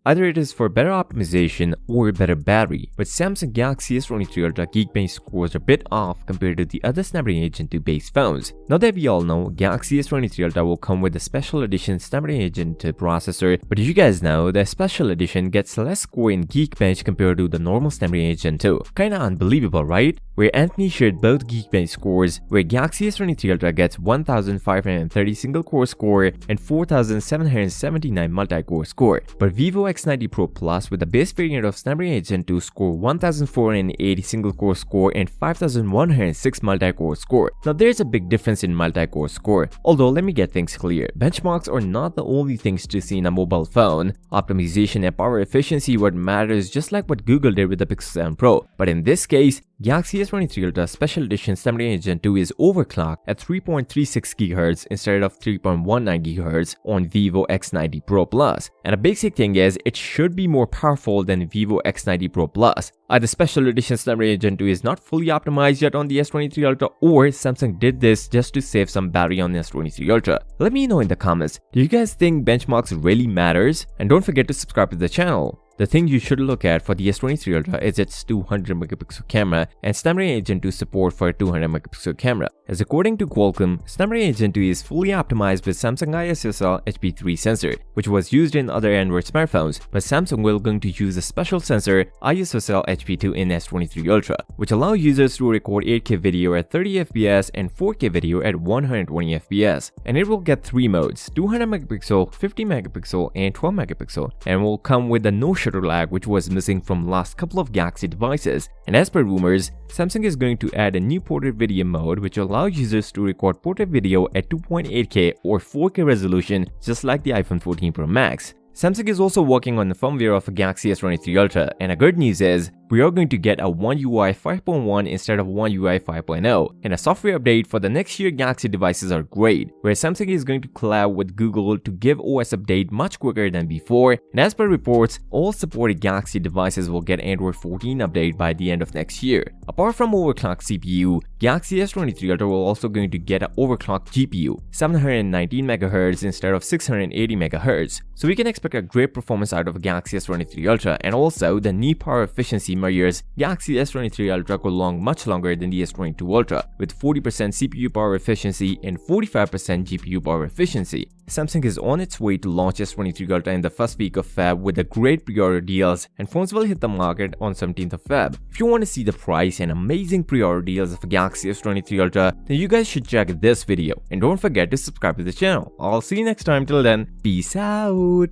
Either it is for better optimization or better battery, but Samsung Galaxy S23 Ultra Geekbench scores are a bit off compared to the other Snapdragon Gen 2 based phones. Now that we all know, Galaxy S23 Ultra will come with a special edition Snapdragon Gen 2 processor, but did you guys know the special edition gets less score in Geekbench compared to the normal Snapdragon Gen 2? Kinda unbelievable, right? Where Anthony shared both Geekbench scores, where Galaxy S23 Ultra gets 1530 single-core score and 4779 multi-core score, but Vivo X90 Pro Plus with the base variant of Snapdragon Gen 2 score 1480 single-core score and 5106 multi-core score. Now there's a big difference in multi-core score, although let me get things clear, benchmarks are not the only things to see in a mobile phone. Optimization and power efficiency what matters, just like what Google did with the Pixel 7 Pro, but in this case, Galaxy S23 Ultra Special Edition Snapdragon Gen 2 is overclocked at 3.36 GHz instead of 3.19 GHz on Vivo X90 Pro Plus. And a basic thing is, it should be more powerful than Vivo X90 Pro Plus. Either Special Edition Snapdragon Gen 2 is not fully optimized yet on the S23 Ultra, or Samsung did this just to save some battery on the S23 Ultra. Let me know in the comments, do you guys think benchmarks really matters? And don't forget to subscribe to the channel. The thing you should look at for the S23 Ultra is its 200MP camera and Snapdragon Gen 2 support for a 200MP camera. As according to Qualcomm, Snapdragon Gen 2 is fully optimized with Samsung ISOCELL HP3 sensor, which was used in other Android smartphones, but Samsung will going to use a special sensor ISOCELL HP2 in S23 Ultra, which allow users to record 8K video at 30fps and 4K video at 120fps. And it will get 3 modes, 200MP, 50MP, and 12MP, and will come with a no shutter lag which was missing from last couple of Galaxy devices. And as per rumors, Samsung is going to add a new portrait video mode which will allow users to record portrait video at 2.8K or 4K resolution just like the iPhone 14 Pro Max. Samsung is also working on the firmware of a Galaxy S23 Ultra, and the good news is, we are going to get a One UI 5.1 instead of One UI 5.0, and a software update for the next year Galaxy devices are great, where Samsung is going to collab with Google to give OS update much quicker than before, and as per reports, all supported Galaxy devices will get Android 14 update by the end of next year. Apart from overclocked CPU, Galaxy S23 Ultra will also going to get an overclocked GPU, 719MHz instead of 680MHz, so we can expect a great performance out of Galaxy S23 Ultra, and also the new power efficiency measures Galaxy S23 Ultra go long much longer than the S22 Ultra, with 40% CPU power efficiency and 45% GPU power efficiency. Samsung is on its way to launch S23 Ultra in the first week of Feb with a great pre-order deals, and phones will hit the market on 17th of Feb. If you want to see the price and amazing pre-order deals of Galaxy S23 Ultra, then you guys should check this video, and don't forget to subscribe to the channel. I'll see you next time. Till then, peace out.